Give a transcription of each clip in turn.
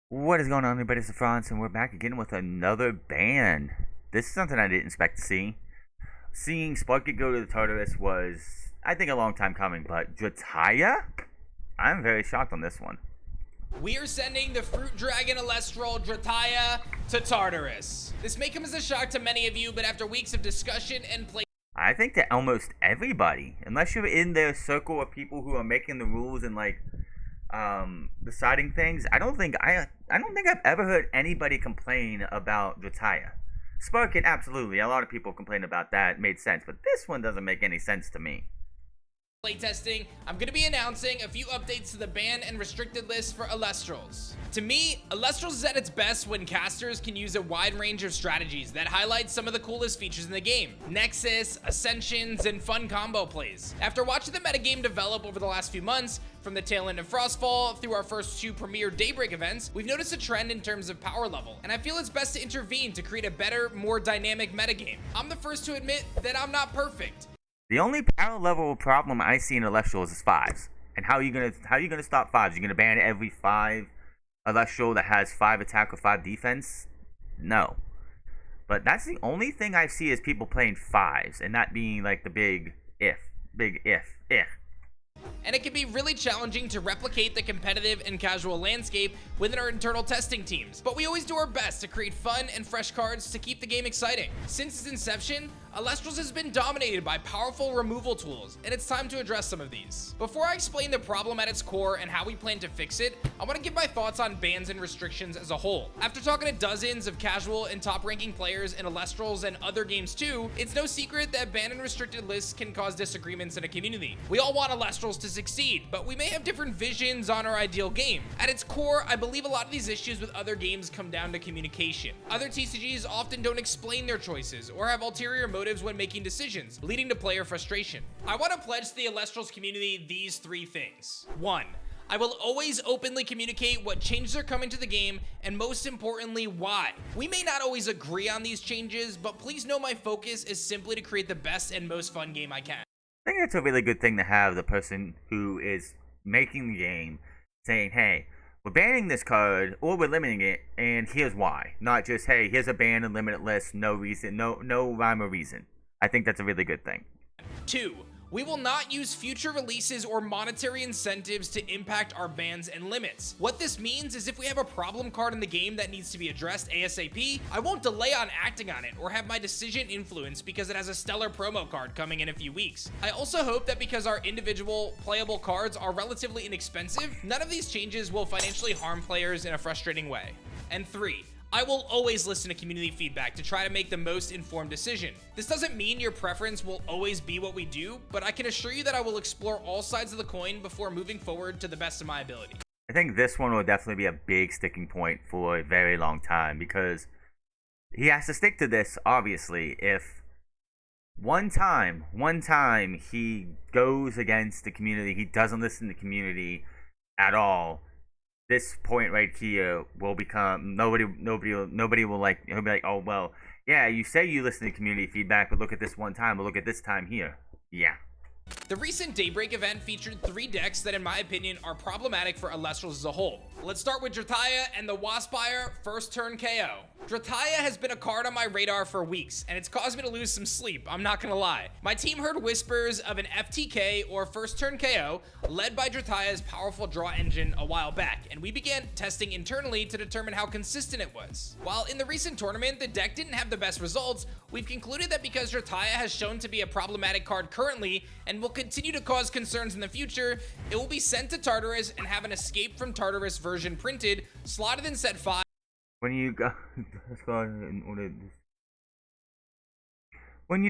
What is going on, everybody? It's France, and we're back again with another ban. This is something I didn't expect to see. Seeing Sparky go to the Tartarus was, I think, a long time coming, but Drataya? I'm very shocked on this one. We are sending the Fruit Dragon Elestral Drataya to Tartarus. This may come as a shock to many of you, but after weeks of discussion and play, I think that almost everybody, unless you're in their circle of people who are making the rules and deciding things, I don't think I've ever heard anybody complain about Drataya. Sparkin, absolutely. A lot of people complain about that. It made sense, but this one doesn't make any sense to me. playtesting, I'm going to be announcing a few updates to the banned and restricted list for Elestrals. To me, Elestrals is at its best when casters can use a wide range of strategies that highlight some of the coolest features in the game. Nexus, Ascensions, and fun combo plays. After watching the metagame develop over the last few months, from the tail end of Frostfall through our first two premier Daybreak events, we've noticed a trend in terms of power level, and I feel it's best to intervene to create a better, more dynamic metagame. I'm the first to admit that I'm not perfect. The only power level problem I see in Elestrals is fives. And how are you gonna stop fives? You're gonna ban every five Elestral that has 5 attack or 5 defense? No. But that's the only thing I see is people playing fives and not being like the big if. And it can be really challenging to replicate the competitive and casual landscape within our internal testing teams, but we always do our best to create fun and fresh cards to keep the game exciting. Since its inception, Elestrals has been dominated by powerful removal tools, and it's time to address some of these. Before I explain the problem at its core and how we plan to fix it, I want to give my thoughts on bans and restrictions as a whole. After talking to dozens of casual and top-ranking players in Elestrals and other games too, it's no secret that ban and restricted lists can cause disagreements in a community. We all want Elestrals to succeed, but we may have different visions on our ideal game. At its core, I believe a lot of these issues with other games come down to communication. Other TCGs often don't explain their choices or have ulterior motives when making decisions, leading to player frustration. I want to pledge to the Elestrals community these 3 things. 1. I will always openly communicate what changes are coming to the game, and most importantly, why. We may not always agree on these changes, but please know my focus is simply to create the best and most fun game I can. I think that's a really good thing to have the person who is making the game saying, hey, we're banning this card or we're limiting it, and here's why. Not just, hey, here's a ban and limited list, no reason, no rhyme or reason. I think that's a really good thing. 2. We will not use future releases or monetary incentives to impact our bans and limits. What this means is if we have a problem card in the game that needs to be addressed ASAP, I won't delay on acting on it or have my decision influenced because it has a stellar promo card coming in a few weeks. I also hope that because our individual playable cards are relatively inexpensive, none of these changes will financially harm players in a frustrating way. And 3. I will always listen to community feedback to try to make the most informed decision. This doesn't mean your preference will always be what we do, but I can assure you that I will explore all sides of the coin before moving forward to the best of my ability. I think this one will definitely be a big sticking point for a very long time because he has to stick to this, obviously. If one time he goes against the community, he doesn't listen to the community at all, this point right here will become nobody will like. He'll be like, oh well, yeah, you say you listen to community feedback, but look at this one time, but look at this time here. Yeah. The recent Daybreak event featured 3 decks that in my opinion are problematic for Elestrals as a whole. Let's start with Drataya and the Waspire first turn KO. Drataya has been a card on my radar for weeks, and it's caused me to lose some sleep, I'm not gonna lie. My team heard whispers of an FTK or first turn KO led by Drataya's powerful draw engine a while back, and we began testing internally to determine how consistent it was. While in the recent tournament the deck didn't have the best results, we've concluded that because Drataya has shown to be a problematic card currently and will continue to cause concerns in the future, it will be sent to Tartarus and have an Escape from Tartarus version printed, slotted in set 5. When you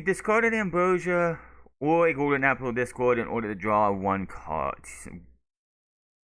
discarded Ambrosia or a Golden Apple Discord in order to draw 1 card.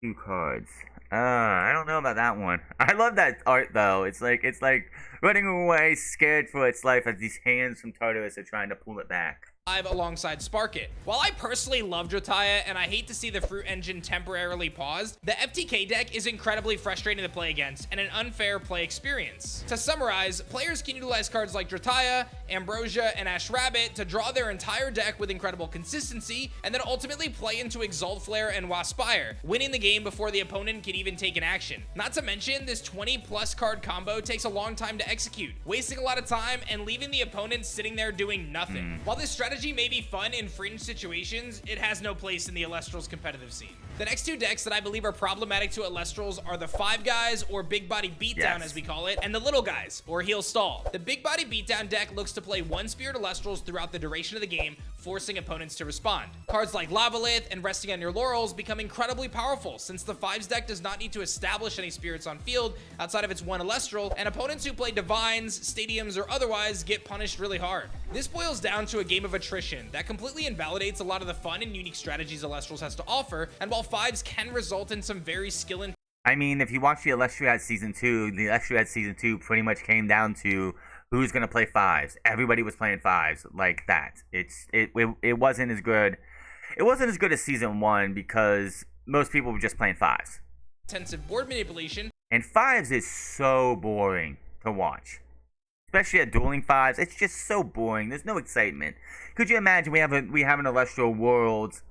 2 cards. I don't know about that one. I love that art though. It's like running away, scared for its life as these hands from Tartarus are trying to pull it back. alongside Spark It. While I personally love Drataya and I hate to see the fruit engine temporarily paused, the FTK deck is incredibly frustrating to play against and an unfair play experience. To summarize, players can utilize cards like Drataya, Ambrosia, and Ash Rabbit to draw their entire deck with incredible consistency and then ultimately play into Exalt Flare and Waspire, winning the game before the opponent can even take an action. Not to mention, this 20+ card combo takes a long time to execute, wasting a lot of time and leaving the opponent sitting there doing nothing. While this strategy may be fun in fringe situations, it has no place in the Elestrals competitive scene. The next two decks that I believe are problematic to Elestrals are the 5 guys, or Big Body Beatdown as we call it, and the Little Guys, or Heal Stall. The Big Body Beatdown deck looks to play one Spirit Elestrals throughout the duration of the game, forcing opponents to respond. Cards like Lavalith and Resting on Your Laurels become incredibly powerful since the 5's deck does not need to establish any spirits on field outside of its one Elestral, and opponents who play Divines, Stadiums, or otherwise get punished really hard. This boils down to a game of attrition that completely invalidates a lot of the fun and unique strategies Elestrals has to offer, and while 5's can result in some very skill and I mean, if you watch the Elestriad Season 2, the Elestriad Season 2 pretty much came down to who's going to play 5s. Everybody was playing 5s like that. It wasn't as good. It wasn't as good as Season 1 because most people were just playing 5s. intensive board manipulation. And 5s is so boring to watch. Especially at dueling 5s. It's just so boring. There's no excitement. Could you imagine we have an Elestral Worlds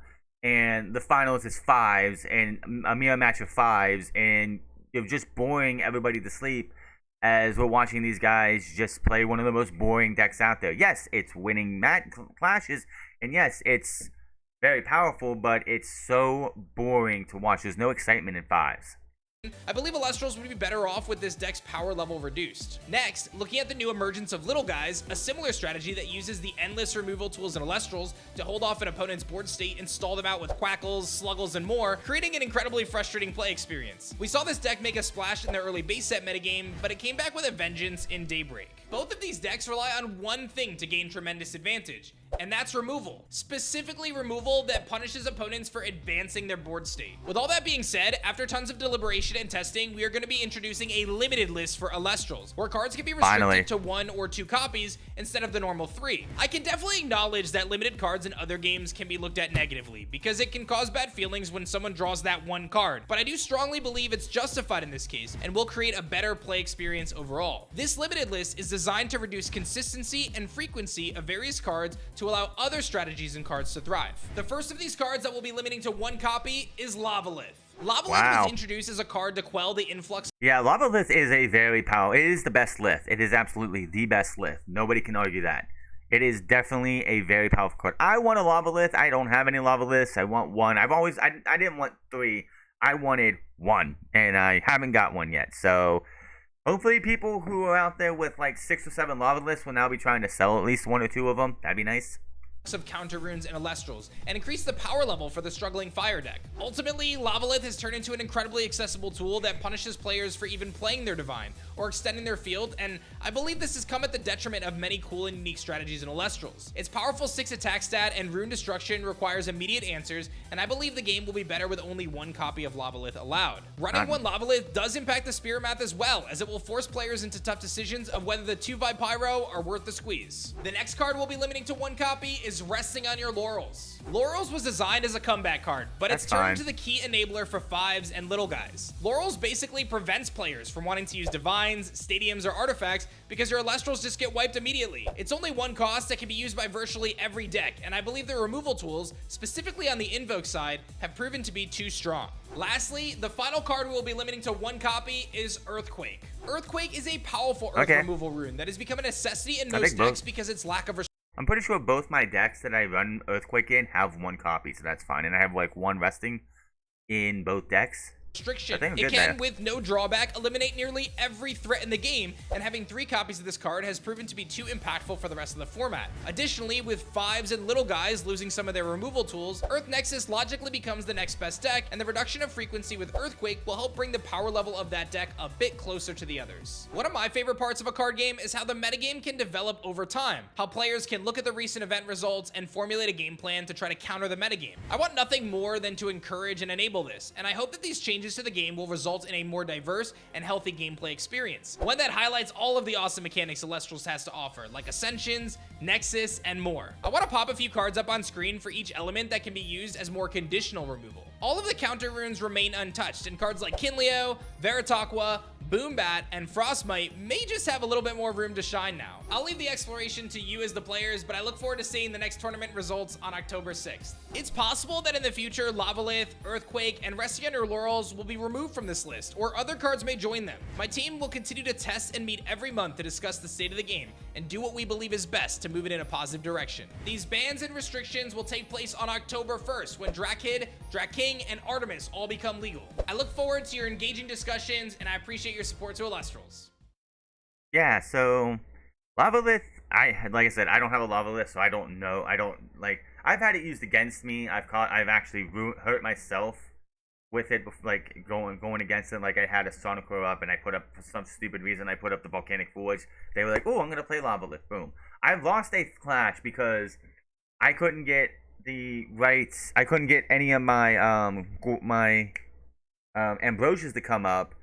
and the finals is 5s and a mirror match of 5s and you're just boring everybody to sleep as we're watching these guys just play one of the most boring decks out there. Yes, it's winning clashes, and yes, it's very powerful, but it's so boring to watch. There's no excitement in 5s. I believe Elestrals would be better off with this deck's power level reduced. Next, looking at the new emergence of Little Guys, a similar strategy that uses the endless removal tools in Elestrals to hold off an opponent's board state and stall them out with Quackles, Sluggles, and more, creating an incredibly frustrating play experience. We saw this deck make a splash in the early base set metagame, but it came back with a vengeance in Daybreak. Both of these decks rely on one thing to gain tremendous advantage, and that's removal. Specifically removal that punishes opponents for advancing their board state. With all that being said, after tons of deliberation and testing, we are going to be introducing a limited list for Elestrals, where cards can be restricted to 1 or 2 copies instead of the normal 3. I can definitely acknowledge that limited cards in other games can be looked at negatively, because it can cause bad feelings when someone draws that one card, but I do strongly believe it's justified in this case, and will create a better play experience overall. This limited list is designed to reduce consistency and frequency of various cards to allow other strategies and cards to thrive. The first of these cards that we'll be limiting to 1 copy is Lavalith. Lavalith was introduced as a card to quell the influx. Yeah, Lavalith is a very powerful. It is the best lith. It is absolutely the best lith. Nobody can argue that. It is definitely a very powerful card. I want a Lavalith. I don't have any Lavaliths. I want 1. I didn't want 3. I wanted 1, and I haven't got 1 yet. So hopefully people who are out there with like 6 or 7 Lavaliths will now be trying to sell at least 1 or 2 of them. That'd be nice. Of counter runes and Elestrals, and increase the power level for the struggling fire deck. Ultimately, Lavalith has turned into an incredibly accessible tool that punishes players for even playing their Divine or extending their field, and I believe this has come at the detriment of many cool and unique strategies in Elestrals. Its powerful 6 attack stat and rune destruction requires immediate answers, and I believe the game will be better with only 1 copy of Lavalith allowed. Running 1 Lavalith does impact the spirit math as well, as it will force players into tough decisions of whether the 2 Pyro are worth the squeeze. The next card we'll be limiting to 1 copy is Resting on Your Laurels. Laurels was designed as a comeback card, but it's turned into the key enabler for 5s and Little Guys. Laurels basically prevents players from wanting to use Divines, Stadiums, or Artifacts because your Elestrals just get wiped immediately. It's only 1 cost that can be used by virtually every deck, and I believe the removal tools, specifically on the Invoke side, have proven to be too strong. Lastly, the final card we will be limiting to 1 copy is Earthquake. Earthquake is a powerful Earth removal rune that has become a necessity in most decks because its lack of I'm pretty sure both my decks that I run Earthquake in have 1 copy, so that's fine. And I have like 1 resting in both decks. restriction. It can, with no drawback, eliminate nearly every threat in the game, and having 3 copies of this card has proven to be too impactful for the rest of the format. Additionally, with 5s and Little Guys losing some of their removal tools, Earth Nexus logically becomes the next best deck, and the reduction of frequency with Earthquake will help bring the power level of that deck a bit closer to the others. One of my favorite parts of a card game is how the metagame can develop over time, how players can look at the recent event results and formulate a game plan to try to counter the metagame. I want nothing more than to encourage and enable this, and I hope that these changes changes to the game will result in a more diverse and healthy gameplay experience, one that highlights all of the awesome mechanics Elestrals has to offer, like Ascensions, Nexus, and more. I want to pop a few cards up on screen for each element that can be used as more conditional removal. All of the counter runes remain untouched, and cards like Kinleo, Veritaqua, Boombat, and Frostmite may just have a little bit more room to shine now. I'll leave the exploration to you as the players, but I look forward to seeing the next tournament results on October 6th. It's possible that in the future, Lavalith, Earthquake, and Resting Under Laurels will be removed from this list, or other cards may join them. My team will continue to test and meet every month to discuss the state of the game and do what we believe is best to move it in a positive direction. These bans and restrictions will take place on October 1st when Drakid, Drakking, and Artemis all become legal. I look forward to your engaging discussions, and I appreciate your support to Elestrals. Yeah, so Lavalith, like I said, I don't have a Lavalith, so I don't know. I've had it used against me. I've actually hurt myself with it, like going against it. Like I had a Sonicro up, and I put up, for some stupid reason, I put up the Volcanic Forge. They were like, "Oh, I'm gonna play Lavalith." Boom. I've lost a clash because I couldn't get the rights. I couldn't get any of my Ambrosias to come up,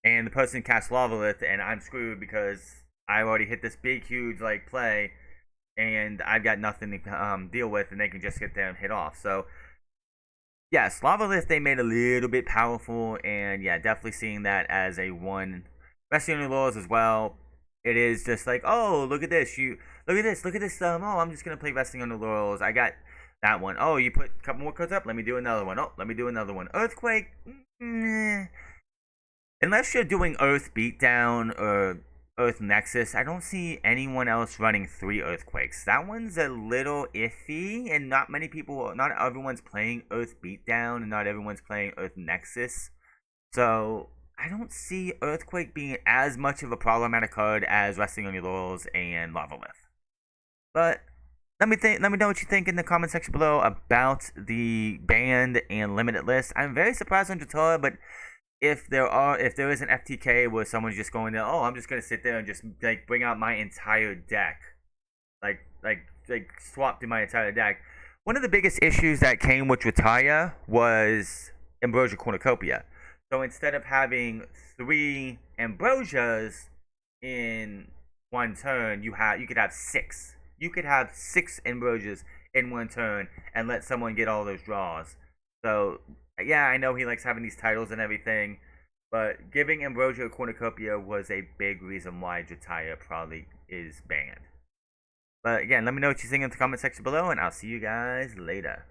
and the person cast Lavalith, and I'm screwed because I already hit this big, huge play, and I've got nothing to deal with, and they can just get there and hit off. So yes, Lavalith they made a little bit powerful, and yeah, definitely seeing that as a one. Resting on your laws as well. It is just like, oh, look at this, look at this. Oh, I'm just gonna play Resting on the Laurels. I got that one. Oh, you put a couple more cards up. Let me do another one. Oh, let me do another one. Earthquake. Unless you're doing Earth Beatdown or Earth Nexus, I don't see anyone else running 3 Earthquakes. That one's a little iffy, and not everyone's playing Earth Beatdown, and not everyone's playing Earth Nexus. So I don't see Earthquake being as much of a problematic card as Resting on Your Laurels and Lavalith. But let me know what you think in the comment section below about the banned and limited list. I'm very surprised on Jatara, but if there is an FTK where someone's just going there, oh, I'm just gonna sit there and just bring out my entire deck, like swap through my entire deck. One of the biggest issues that came with Retire was Ambrosia Cornucopia. So instead of having 3 Ambrosias in one turn, you could have 6. You could have 6 Ambrosias in one turn and let someone get all those draws. So yeah, I know he likes having these titles and everything, but giving Ambrosia Cornucopia was a big reason why Jataya probably is banned. But again, let me know what you think in the comment section below, and I'll see you guys later.